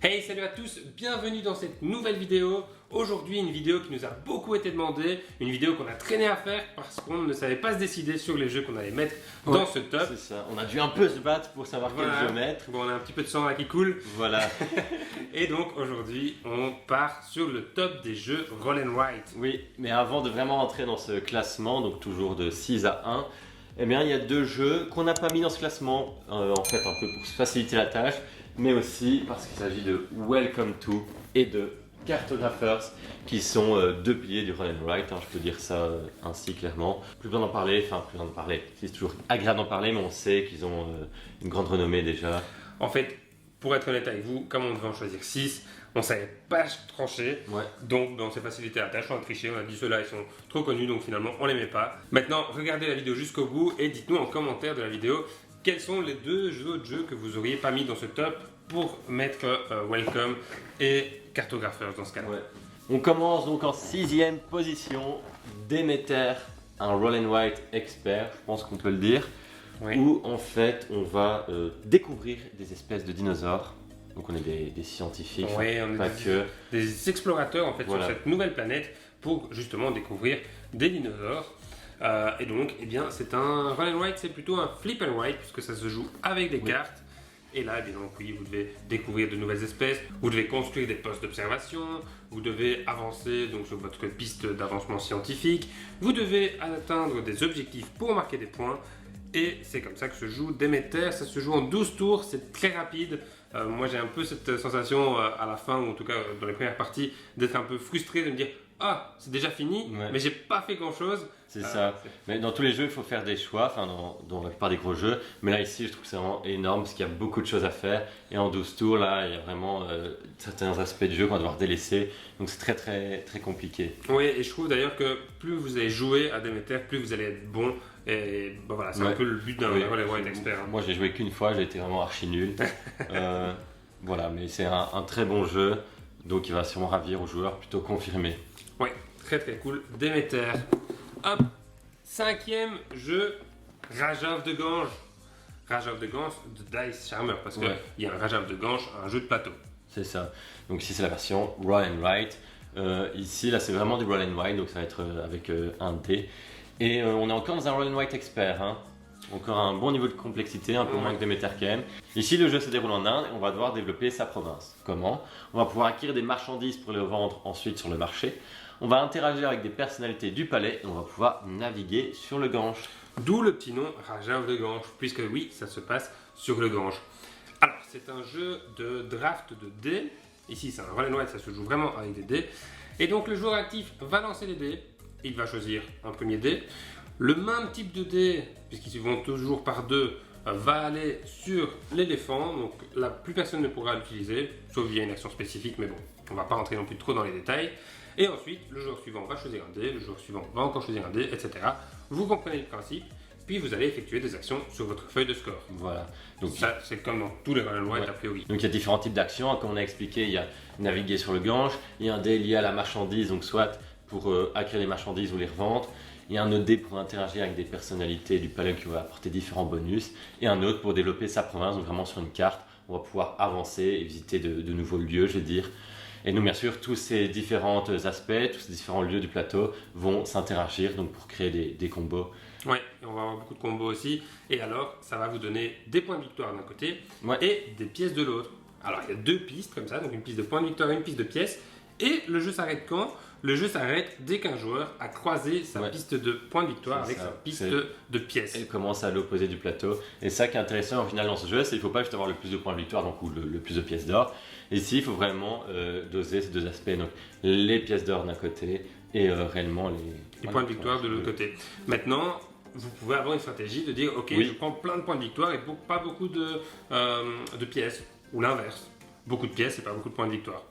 Hey, salut à tous, bienvenue dans cette nouvelle vidéo. Aujourd'hui, une vidéo qui nous a beaucoup été demandée, une vidéo qu'on a traîné à faire parce qu'on ne savait pas se décider sur les jeux qu'on allait mettre dans ce top. C'est ça, on a dû un peu se battre pour savoir quel jeu mettre. Bon, on a un petit peu de sang là qui coule. Voilà. Et donc aujourd'hui, on part sur le top des jeux Roll and Write. Oui, mais avant de vraiment entrer dans ce classement, donc toujours de 6 à 1, eh bien il y a deux jeux qu'on n'a pas mis dans ce classement, en fait un peu pour se faciliter la tâche, mais aussi parce qu'il s'agit de Welcome to et de Cartographers, qui sont deux piliers du Roll and Write, je peux dire ça ainsi clairement. Plus besoin d'en parler, c'est toujours agréable d'en parler, mais on sait qu'ils ont une grande renommée déjà. En fait, pour être honnête avec vous, comme on devait en choisir 6, on ne savait pas trancher, donc on s'est facilité la tâche, on a triché, on a dit ceux-là ils sont trop connus, donc finalement on les met pas. Maintenant, regardez la vidéo jusqu'au bout et dites-nous en commentaire de la vidéo quels sont les deux autres jeux que vous auriez pas mis dans ce top pour mettre Welcome et Cartographers dans ce cas-là. On commence donc en 6e position, Demeter, un Roll and Write expert, je pense qu'on peut le dire, où en fait on va découvrir des espèces de dinosaures. Donc on est des scientifiques, on est des explorateurs en fait sur cette nouvelle planète pour justement découvrir des dinosaures. Et donc, eh bien, c'est un Roll and Write, c'est plutôt un Flip and Write puisque ça se joue avec des cartes. Et là, eh bien, donc, oui, vous devez découvrir de nouvelles espèces, vous devez construire des postes d'observation, vous devez avancer donc, sur votre piste d'avancement scientifique, vous devez atteindre des objectifs pour marquer des points. Et c'est comme ça que se joue Demeter. Ça se joue en 12 tours, c'est très rapide. Moi j'ai un peu cette sensation à la fin, ou en tout cas dans les premières parties, d'être un peu frustré, de me dire ah, c'est déjà fini, mais j'ai pas fait grand chose. C'est ça. Mais dans tous les jeux, il faut faire des choix, enfin dans la plupart des gros jeux. Mais là, ici, je trouve que c'est vraiment énorme parce qu'il y a beaucoup de choses à faire. Et en 12 tours, là, il y a vraiment certains aspects du jeu qu'on va devoir délaisser. Donc c'est très, très, très compliqué. Oui, et je trouve d'ailleurs que plus vous allez jouer à Demeter, plus vous allez être bon. Et bon, voilà, c'est un peu le but d'un Roll and Write expert. Moi, j'ai joué qu'une fois, j'ai été vraiment archi nul. Voilà, mais c'est un très bon jeu. Donc il va sûrement ravir aux joueurs plutôt confirmés. Oui, très très cool. Demeter. Hop, 5e jeu, Rage of the Gange. Rage of the Gange de Dice Charmer, parce qu'il y a un Rage of the Gange, un jeu de plateau. C'est ça. Donc ici c'est la version Roll and Write. Ici là c'est vraiment du Roll and Write, donc ça va être avec un dé. Et on est encore dans un Roll and Write expert. Encore un bon niveau de complexité, un peu moins que Demeter quand même. Ici le jeu se déroule en Inde et on va devoir développer sa province. Comment? On va pouvoir acquérir des marchandises pour les vendre ensuite sur le marché. On va interagir avec des personnalités du palais et on va pouvoir naviguer sur le Gange. D'où le petit nom Rage of the Gange, puisque oui, ça se passe sur le Gange. Alors, c'est un jeu de draft de dés. Ici, c'est un Roll and Write, ça se joue vraiment avec des dés. Et donc, le joueur actif va lancer les dés. Il va choisir un premier dé. Le même type de dés, puisqu'ils vont toujours par deux, va aller sur l'éléphant. Donc, là, plus personne ne pourra l'utiliser, sauf via une action spécifique, mais bon, on ne va pas rentrer non plus trop dans les détails. Et ensuite, le joueur suivant va choisir un dé, le joueur suivant va encore choisir un dé, etc. Vous comprenez le principe, puis vous allez effectuer des actions sur votre feuille de score. Voilà. Donc ça, c'est comme dans tous les Roll and Write a priori. Donc il y a différents types d'actions, comme on a expliqué, il y a naviguer sur le Gange, il y a un dé lié à la marchandise, donc soit pour acquérir les marchandises ou les revendre, il y a un autre dé pour interagir avec des personnalités du palais qui va apporter différents bonus, et un autre pour développer sa province, donc vraiment sur une carte, on va pouvoir avancer et visiter de nouveaux lieux, je veux dire. Et donc bien sûr, tous ces différents aspects, tous ces différents lieux du plateau vont s'interagir donc pour créer des combos. Oui, on va avoir beaucoup de combos aussi. Et alors, ça va vous donner des points de victoire d'un côté et des pièces de l'autre. Alors, il y a deux pistes comme ça, donc une piste de points de victoire et une piste de pièces. Et le jeu s'arrête quand? Le jeu s'arrête dès qu'un joueur a croisé sa piste de points de victoire avec sa piste de pièces. Elle commence à l'opposé du plateau. Et ça qui est intéressant au final dans ce jeu, c'est qu'il ne faut pas juste avoir le plus de points de victoire donc, ou le plus de pièces d'or. Ici, il faut vraiment doser ces deux aspects, donc les pièces d'or d'un côté et réellement les points de victoire de l'autre côté. Maintenant, vous pouvez avoir une stratégie de dire ok, je prends plein de points de victoire et pas beaucoup de pièces, ou l'inverse. Beaucoup de pièces et pas beaucoup de points de victoire.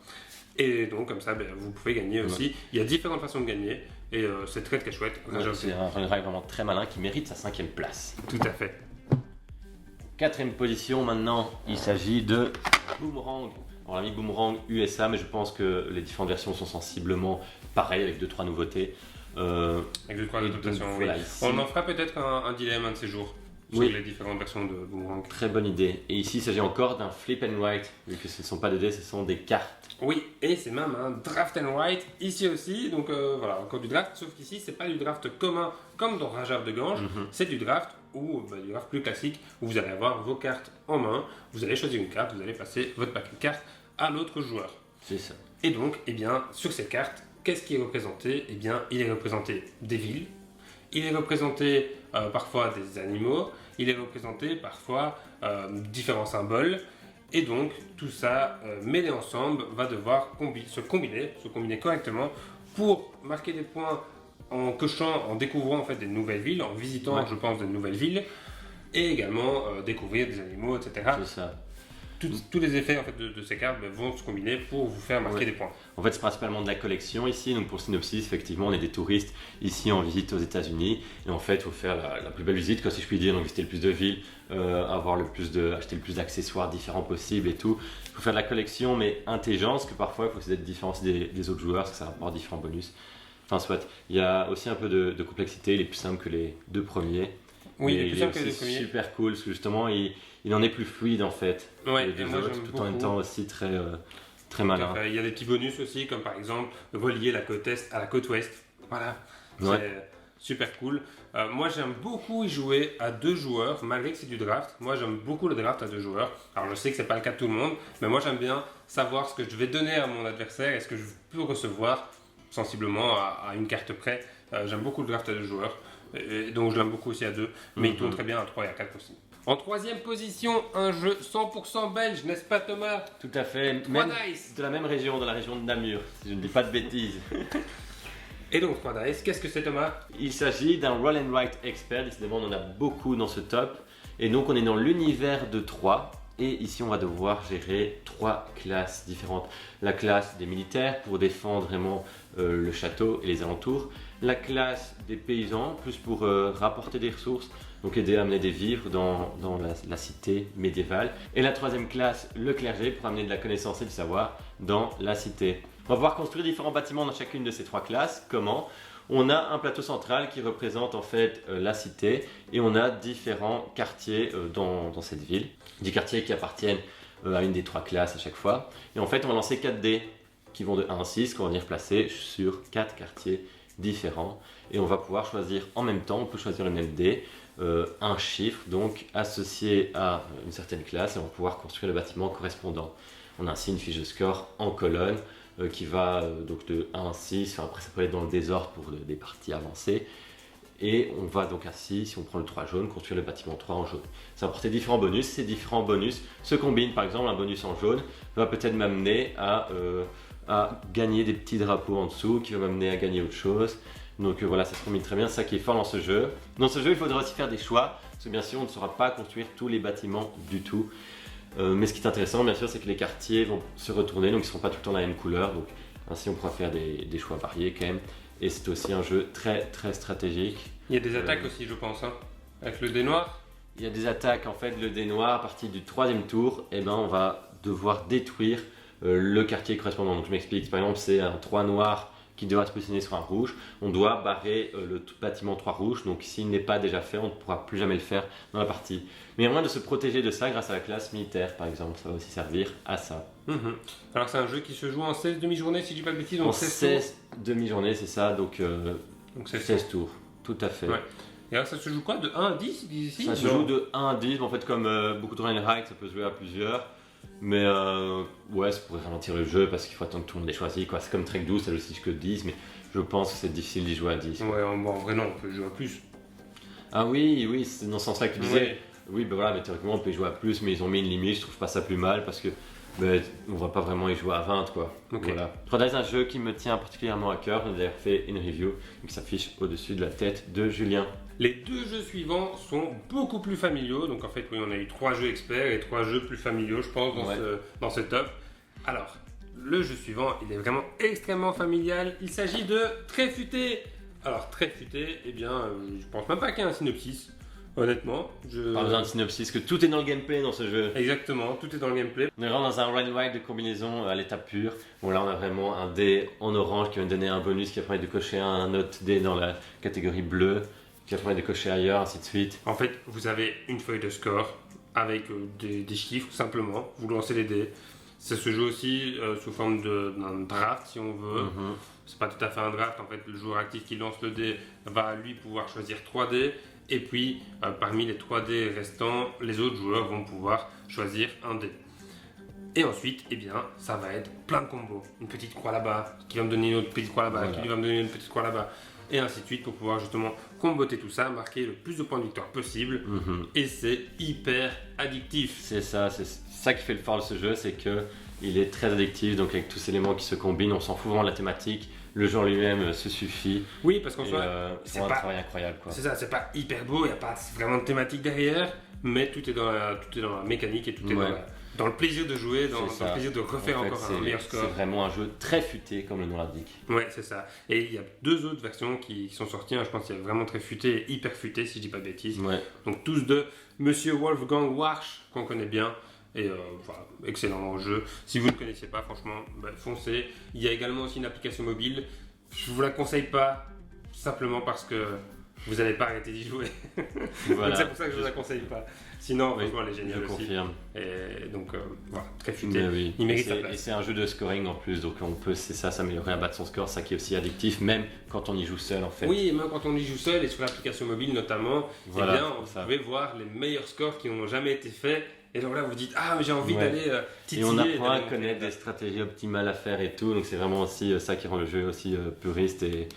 Et donc comme ça, vous pouvez gagner aussi. Il y a différentes façons de gagner et c'est très très chouette. C'est un Roll and Write vraiment très malin qui mérite sa 5e place. Tout à fait. 4e position maintenant, il s'agit de Boomerang. On a mis Boomerang USA, mais je pense que les différentes versions sont sensiblement pareilles avec 2-3 nouveautés. Avec 2-3 adaptations, oui. On en fera peut-être un dilemme un de ces jours. sur les différentes versions de Boomerang. Très bonne idée. Et ici, il s'agit encore d'un flip and write, vu que ce ne sont pas des dés, ce sont des cartes. Oui, et c'est même un draft and write ici aussi. Donc voilà, encore du draft, sauf qu'ici, c'est pas du draft commun comme dans Rajab de Gange, c'est du draft du draft plus classique où vous allez avoir vos cartes en main, vous allez choisir une carte, vous allez passer votre paquet de cartes à l'autre joueur. C'est ça. Et donc, eh bien, sur cette carte, qu'est-ce qui est représenté? Eh bien, il est représenté des villes, il est représenté parfois des animaux, il est représenté parfois différents symboles, et donc tout ça mêlé ensemble va devoir se combiner correctement pour marquer des points en cochant, en découvrant en fait des nouvelles villes, en visitant, je pense, de nouvelles villes, et également découvrir des animaux, etc. C'est ça. Tous les effets en fait, de ces cartes vont se combiner pour vous faire marquer des points. En fait, c'est principalement de la collection ici. Donc pour le synopsis, effectivement, on est des touristes ici en visite aux États-Unis. Et en fait, il faut faire la plus belle visite, quoi, si je puis dire. Donc visiter le plus de villes, acheter le plus d'accessoires différents possibles et tout. Il faut faire de la collection, mais intelligente, parce que parfois, il faut essayer d'être différencié des autres joueurs, parce que ça apporte différents bonus. Enfin, soit. Il y a aussi un peu de complexité. Il est plus simple que les deux premiers. Oui, il est plus simple que les premiers. Super cool, parce que justement, il en est plus fluide en fait. Ouais, et moi, autres, tout en étant aussi très malin. Il y a des petits bonus aussi, comme par exemple relier la côte est à la côte ouest. Voilà, c'est super cool. Moi, j'aime beaucoup y jouer à 2 joueurs, malgré que c'est du draft. Moi, j'aime beaucoup le draft à 2 joueurs. Alors, je sais que c'est pas le cas de tout le monde, mais moi, j'aime bien savoir ce que je vais donner à mon adversaire et ce que je peux recevoir sensiblement à une carte près. J'aime beaucoup le draft à 2 joueurs, et donc je l'aime beaucoup aussi à 2, mais il tourne très bien à 3 et à 4 aussi. En 3e position, un jeu 100% belge, n'est-ce pas Thomas? Tout à fait, même de la même région, de la région de Namur, si je ne dis pas de bêtises. Et donc 3 dice, qu'est-ce que c'est Thomas? Il s'agit d'un roll and write expert, décidément on en a beaucoup dans ce top. Et donc on est dans l'univers de 3. Et ici on va devoir gérer 3 classes différentes. La classe des militaires pour défendre vraiment le château et les alentours. La classe des paysans, plus pour rapporter des ressources, donc aider à amener des vivres dans la cité médiévale. Et la 3e classe, le clergé, pour amener de la connaissance et du savoir dans la cité. On va pouvoir construire différents bâtiments dans chacune de ces 3 classes. Comment? On a un plateau central qui représente en fait la cité et on a différents quartiers dans cette ville. Des quartiers qui appartiennent à une des 3 classes à chaque fois. Et en fait, on va lancer 4 dés qui vont de 1 à 6 qu'on va venir placer sur 4 quartiers différents. Et on va pouvoir choisir en même temps, on peut choisir le même dé, un chiffre donc associé à une certaine classe et on va pouvoir construire le bâtiment correspondant. On a ainsi une fiche de score en colonne qui va donc de 1 à 6, enfin, après ça peut être dans le désordre pour des parties avancées. Et on va donc ainsi, si on prend le 3 jaune, construire le bâtiment 3 en jaune. Ça va apporter différents bonus. Ces différents bonus se combinent. Par exemple, un bonus en jaune va peut-être m'amener à gagner des petits drapeaux en dessous, qui va m'amener à gagner autre chose. Donc voilà, ça se combine très bien. C'est ça qui est fort dans ce jeu. Dans ce jeu, il faudra aussi faire des choix, parce que bien sûr, on ne saura pas construire tous les bâtiments du tout. Mais ce qui est intéressant, bien sûr, c'est que les quartiers vont se retourner, donc ils ne seront pas tout le temps la même couleur. Donc ainsi, on pourra faire des choix variés quand même. Et c'est aussi un jeu très très stratégique. Il y a des attaques aussi, je pense, hein, avec le dé noir. Il y a des attaques, en fait, le dé noir, à partir du 3e tour, eh ben, on va devoir détruire le quartier correspondant. Donc je m'explique, par exemple, c'est un 3 noir qui devra se positionner sur un rouge. On doit barrer le bâtiment 3 rouge, donc s'il n'est pas déjà fait, on ne pourra plus jamais le faire dans la partie. Mais il y a moyen de se protéger de ça grâce à la classe militaire, par exemple, ça va aussi servir à ça. Alors c'est un jeu qui se joue en 16 demi-journées, si je dis pas de bêtises, donc en 16 demi-journées, c'est ça, donc 16 tours, tout à fait. Ouais. Et alors ça se joue quoi, de 1 à 10 ici? Ça se joue de 1 à 10, mais en fait comme beaucoup de run and write, ça peut se jouer à plusieurs. Mais ouais, ça pourrait ralentir le jeu parce qu'il faut attendre que tout le monde ait choisi. C'est comme Trek 12, ça joue aussi que 10, mais je pense que c'est difficile d'y jouer à 10. Ouais, en vrai non, on peut jouer à plus. Ah oui, c'est dans ce sens-là que tu disais. Oui, ben voilà, mais théoriquement on peut y jouer à plus, mais ils ont mis une limite, je trouve pas ça plus mal parce que on va pas vraiment y jouer à 20 quoi. Okay. Voilà. 3 Dice, un jeu qui me tient particulièrement à cœur, on a d'ailleurs fait une review qui s'affiche au-dessus de la tête de Julien. Les 2 jeux suivants sont beaucoup plus familiaux, donc en fait oui, on a eu 3 jeux experts et 3 jeux plus familiaux je pense dans ce top. Alors, le jeu suivant, il est vraiment extrêmement familial, il s'agit de Tréfuté. Alors Tréfuté, eh bien je pense même pas qu'il y ait un synopsis. Honnêtement, Pas besoin de synopsis, que tout est dans le gameplay dans ce jeu. Exactement, tout est dans le gameplay. On est vraiment dans un run and write de combinaison à l'état pur. Bon là on a vraiment un dé en orange qui va me donner un bonus qui va permettre de cocher un autre dé dans la catégorie bleue, qui va permettre de cocher ailleurs, ainsi de suite. En fait, vous avez une feuille de score avec des chiffres simplement. Vous lancez les dés. Ça se joue aussi sous forme d'un draft si on veut. C'est pas tout à fait un draft. En fait, le joueur actif qui lance le dé va lui pouvoir choisir 3 dés. Et puis, parmi les 3 dés restants, les autres joueurs vont pouvoir choisir un dé. Et ensuite, eh bien, ça va être plein de combos. Une petite croix là-bas, qui va me donner une autre petite croix là-bas, qui va me donner une petite croix là-bas. Et ainsi de suite pour pouvoir justement comboter tout ça, marquer le plus de points de victoire possible. Et c'est hyper addictif. C'est ça qui fait le fort de ce jeu, c'est que il est très addictif, donc avec tous ces éléments qui se combinent, on s'en fout vraiment de la thématique. Le jeu en lui-même se suffit. Oui, parce qu'en soi, c'est un travail incroyable, quoi. C'est ça, c'est pas hyper beau, il n'y a pas vraiment de thématique derrière, mais tout est dans la mécanique et tout est dans le plaisir de jouer, dans le plaisir de refaire encore un meilleur score. C'est vraiment un jeu très futé, comme le nom l'indique. Ouais, c'est ça. Et il y a 2 autres versions qui sont sorties. Je pense qu'il y a vraiment très futé et hyper futé, si je dis pas de bêtises. Ouais. Donc tous de Monsieur Wolfgang Warsch, qu'on connaît bien. Et voilà, excellent jeu. Si vous ne le connaissiez pas, franchement, foncez. Il y a également aussi une application mobile. Je vous la conseille pas, simplement parce que vous n'allez pas arrêter d'y jouer. Voilà. C'est pour ça que je ne vous la conseille pas. Sinon, franchement, elle est géniale aussi. Je confirme. Et donc, voilà, très futé. Oui. Il mérite sa place. Et c'est un jeu de scoring en plus, donc on peut, s'améliorer à battre son score, ça qui est aussi addictif, même quand on y joue seul en fait. Oui, et même quand on y joue seul, et sur l'application mobile notamment, voilà, eh bien, vous pouvez voir les meilleurs scores qui n'ont jamais été faits. Et donc là, vous dites, ah, mais j'ai envie d'aller titiller. Et on apprend à connaître des stratégies optimales à faire et tout. Donc c'est vraiment aussi ça qui rend le jeu aussi puriste et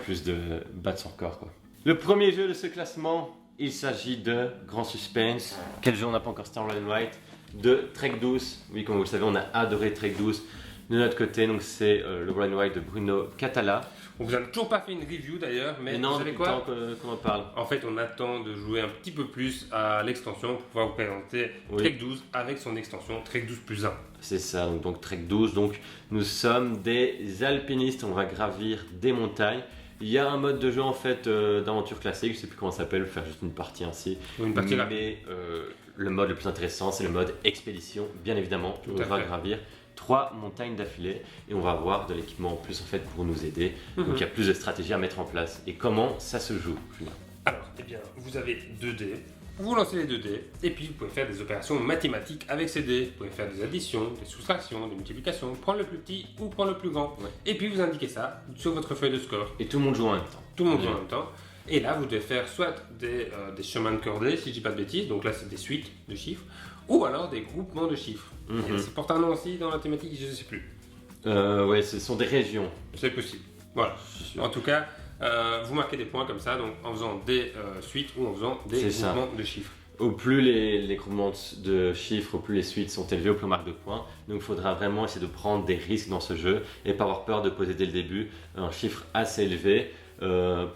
plus de battre son record, quoi. Le premier jeu de ce classement, il s'agit de Grand Suspense. Quel jeu on n'a pas encore cité en Red and White? De Trek 12. Oui, comme vous le savez, on a adoré Trek 12. De notre côté, donc c'est le Red and White de Bruno Catala. On vous a toujours pas fait une review d'ailleurs, mais non, vous savez quoi, qu'on en parle. En fait, on attend de jouer un petit peu plus à l'extension pour pouvoir vous présenter Trek 12 avec son extension Trek 12 plus 1. C'est ça, donc Trek 12. Donc nous sommes des alpinistes, on va gravir des montagnes. Il y a un mode de jeu en fait d'aventure classique, je sais plus comment ça s'appelle, faire juste une partie ainsi. Une partie là. Mais le mode le plus intéressant, c'est le mode expédition, bien évidemment. On va gravir 3 montagnes d'affilée et on va avoir de l'équipement en plus en fait pour nous aider. Donc il y a plus de stratégies à mettre en place. Et comment ça se joue, Julien? Alors, eh bien, vous avez 2 dés. Vous lancez les 2 dés et puis vous pouvez faire des opérations mathématiques avec ces dés. Vous pouvez faire des additions, des soustractions, des multiplications, prendre le plus petit ou prendre le plus grand. Et puis vous indiquez ça sur votre feuille de score. Et tout le monde joue en même temps. Tout le monde joue en même temps. Et là, vous devez faire soit des chemins de cordée, si je dis pas de bêtises, donc là c'est des suites de chiffres, ou alors des groupements de chiffres. C'est porte un nom aussi dans la thématique, je ne sais plus. Ouais, ce sont des régions. C'est possible. Voilà. En tout cas, vous marquez des points comme ça, donc en faisant des suites ou en faisant des groupements de chiffres. Au plus les groupements de chiffres, au plus les suites sont élevées, au plus on marque de points. Donc il faudra vraiment essayer de prendre des risques dans ce jeu et pas avoir peur de poser dès le début un chiffre assez élevé.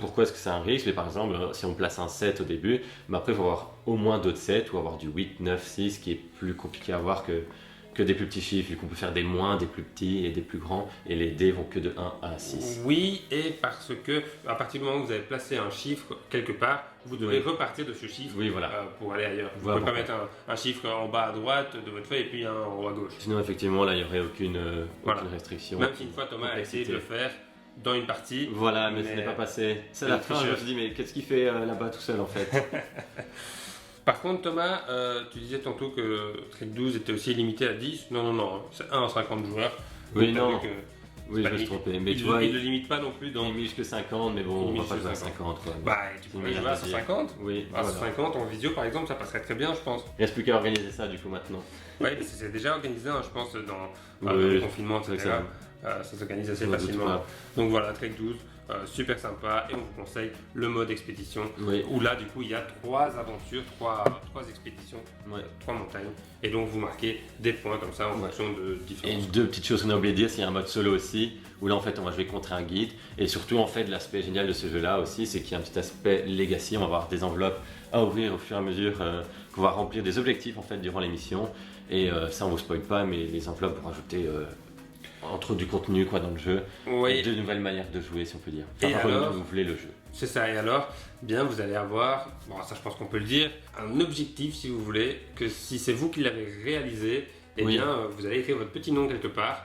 Pourquoi est-ce que c'est un risque? Mais par exemple, si on place un 7 au début, mais après il faut avoir au moins d'autres 7 ou avoir du 8, 9, 6 qui est plus compliqué à avoir que des plus petits chiffres, vu qu'on peut faire des moins, des plus petits et des plus grands, et les dés vont que de 1 à 6. Oui, et parce que à partir du moment où vous avez placé un chiffre quelque part, vous devez repartir de ce chiffre pour aller ailleurs. Vous ne pouvez pas mettre un chiffre en bas à droite de votre feuille et puis un en haut à gauche. Sinon, effectivement, là, il n'y aurait aucune restriction. Même si une fois Thomas a essayé de le faire dans une partie. Voilà, mais ce n'est pas passé. C'est la fin, je me suis dit, mais qu'est-ce qu'il fait là-bas tout seul en fait? Par contre, Thomas, tu disais tantôt que Trek 12 était aussi limité à 10. Non, c'est 1 à 50 joueurs. Oui, non. Oui, je me suis trompé. Mais tu vois, il ne le limite pas non plus dans. Il limite jusque 50, mais bon, on va pas jouer à 50. Quoi. Bah, tu pourrais jouer à 150. Oui, à 150 en visio par exemple, ça passerait très bien, je pense. Il ne reste plus qu'à organiser ça du coup maintenant. Oui, c'est déjà organisé, je pense, dans le confinement, etc. Ça s'organise assez facilement. Donc voilà, Trek 12. Super sympa, et on vous conseille le mode expédition où là du coup il y a 3 aventures, 3 expéditions, 3 montagnes, et donc vous marquez des points comme ça en fonction de différents. Et 2 petites choses qu'on a oublié de dire, c'est qu'il y a un mode solo aussi où là en fait on va jouer contre un guide, et surtout en fait l'aspect génial de ce jeu là aussi c'est qu'il y a un petit aspect legacy. On va avoir des enveloppes à ouvrir au fur et à mesure qu'on va remplir des objectifs en fait durant l'émission, et ça on vous spoil pas, mais les enveloppes vont rajouter entre du contenu dans le jeu, de nouvelles manières de jouer si on peut dire, renouveler le jeu. C'est ça, et alors, bien vous allez avoir, ça je pense qu'on peut le dire, un objectif si vous voulez, que si c'est vous qui l'avez réalisé, bien vous allez écrire votre petit nom quelque part,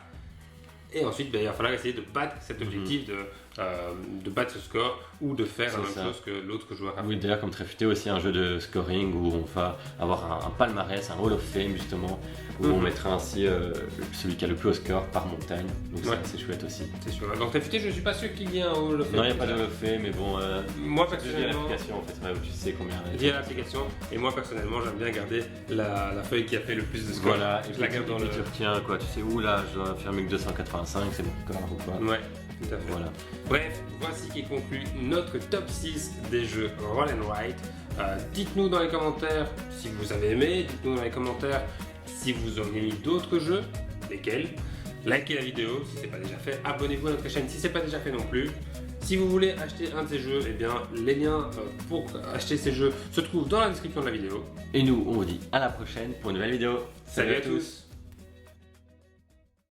et ensuite il va falloir essayer de battre cet objectif de de battre ce score ou de faire la même chose que l'autre joueur a fait. Oui, d'ailleurs, comme Tréfuté aussi, un jeu de scoring où on va avoir un palmarès, un Hall of Fame justement, où on mettra ainsi celui qui a le plus haut score par montagne. Donc c'est chouette aussi. C'est sûr. Donc Tréfuté, je suis pas sûr qu'il y ait un Hall of Fame. Non, il n'y a pas de Hall of Fame, mais bon. Moi personnellement. Via l'application en fait, où tu sais combien. Via l'application. Et moi personnellement, j'aime bien garder la feuille qui a fait le plus de score. Voilà, et je la garde dans le. Tu retiens quoi, tu sais où là, je dois faire mieux que 285, c'est mon score ou quoi. Ouais. Tout à fait. Voilà. Bref, voici qui conclut notre top 6 des jeux Roll and Write. Dites-nous dans les commentaires si vous avez aimé, dites-nous dans les commentaires si vous auriez mis d'autres jeux, lesquels. Likez la vidéo si ce n'est pas déjà fait, abonnez-vous à notre chaîne si ce n'est pas déjà fait non plus. Si vous voulez acheter un de ces jeux, eh bien, les liens pour acheter ces jeux se trouvent dans la description de la vidéo. Et nous, on vous dit à la prochaine pour une nouvelle vidéo. Salut à tous.